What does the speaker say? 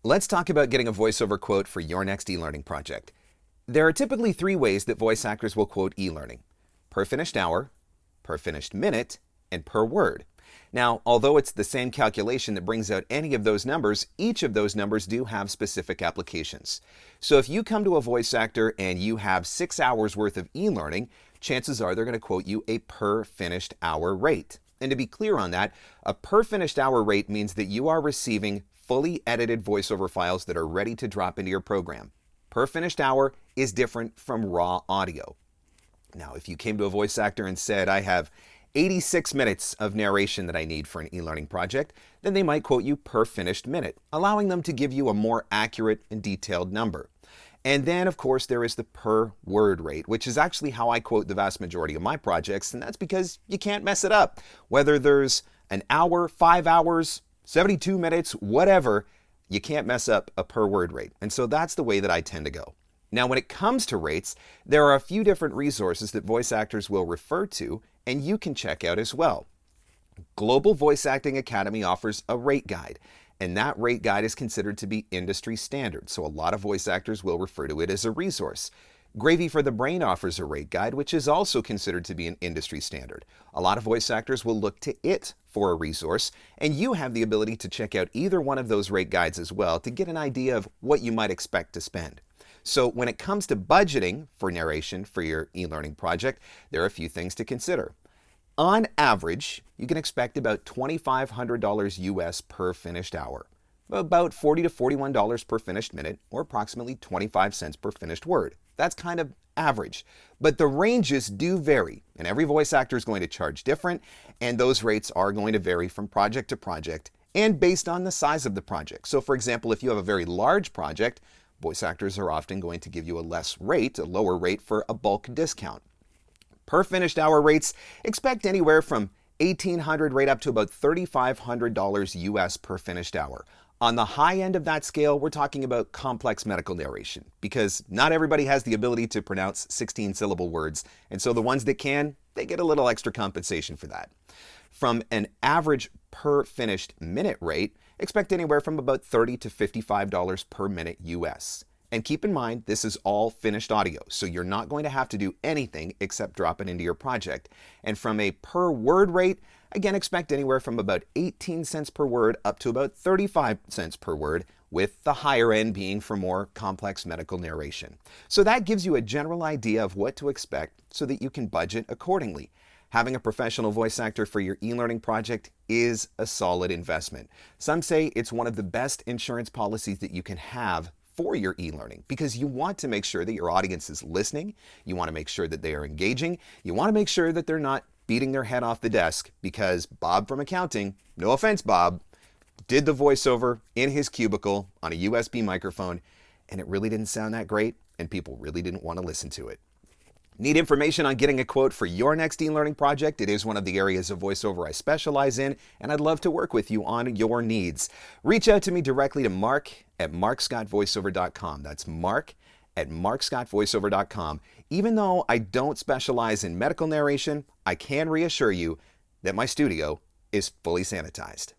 Let's talk about getting a voiceover quote for your next e-learning project. There are typically three ways that voice actors will quote e-learning: per finished hour, per finished minute, and per word. Now, although it's the same calculation that brings out any of those numbers, each of those numbers do have specific applications. So if you come to a voice actor and you have 6 hours worth of e-learning, chances are they're going to quote you a per finished hour rate. And to be clear on that, a per finished hour rate means that you are receiving fully edited voiceover files that are ready to drop into your program. Per finished hour is different from raw audio. Now, if you came to a voice actor and said, I have 86 minutes of narration that I need for an e-learning project, then they might quote you per finished minute, allowing them to give you a more accurate and detailed number. And then, of course, there is the per word rate, which is actually how I quote the vast majority of my projects, and that's because you can't mess it up. Whether there's an hour, 5 hours, 72 minutes, whatever, you can't mess up a per word rate. And so that's the way that I tend to go. Now, when it comes to rates, there are a few different resources that voice actors will refer to, and you can check out as well. Global Voice Acting Academy offers a rate guide, and that rate guide is considered to be industry standard, so a lot of voice actors will refer to it as a resource. Gravy for the Brain offers a rate guide, which is also considered to be an industry standard. A lot of voice actors will look to it for a resource, and you have the ability to check out either one of those rate guides as well to get an idea of what you might expect to spend. So when it comes to budgeting for narration for your e-learning project, there are a few things to consider. On average, you can expect about $2,500 US per finished hour, about $40 to $41 per finished minute, or approximately 25 cents per finished word. That's kind of average, but the ranges do vary, and every voice actor is going to charge different, and those rates are going to vary from project to project and based on the size of the project. So for example, if you have a very large project, voice actors are often going to give you a lower rate for a bulk discount. Per finished hour rates, expect anywhere from $1,800 right up to about $3,500 US per finished hour. On the high end of that scale, we're talking about complex medical narration, because not everybody has the ability to pronounce 16-syllable words, and so the ones that can, they get a little extra compensation for that. From an average per finished minute rate, expect anywhere from about $30 to $55 per minute US. And keep in mind, this is all finished audio, so you're not going to have to do anything except drop it into your project. And from a per word rate, again, expect anywhere from about 18 cents per word up to about 35 cents per word, with the higher end being for more complex medical narration. So that gives you a general idea of what to expect so that you can budget accordingly. Having a professional voice actor for your e-learning project is a solid investment. Some say it's one of the best insurance policies that you can have for your e-learning, because you want to make sure that your audience is listening, you want to make sure that they are engaging, you want to make sure that they're not beating their head off the desk because Bob from accounting, no offense Bob, did the voiceover in his cubicle on a USB microphone, and it really didn't sound that great, and people really didn't want to listen to it. Need information on getting a quote for your next e-learning project? It is one of the areas of voiceover I specialize in, and I'd love to work with you on your needs. Reach out to me directly to Marc at marcscottvoiceover.com. That's Marc at marcscottvoiceover.com. Even though I don't specialize in medical narration, I can reassure you that my studio is fully sanitized.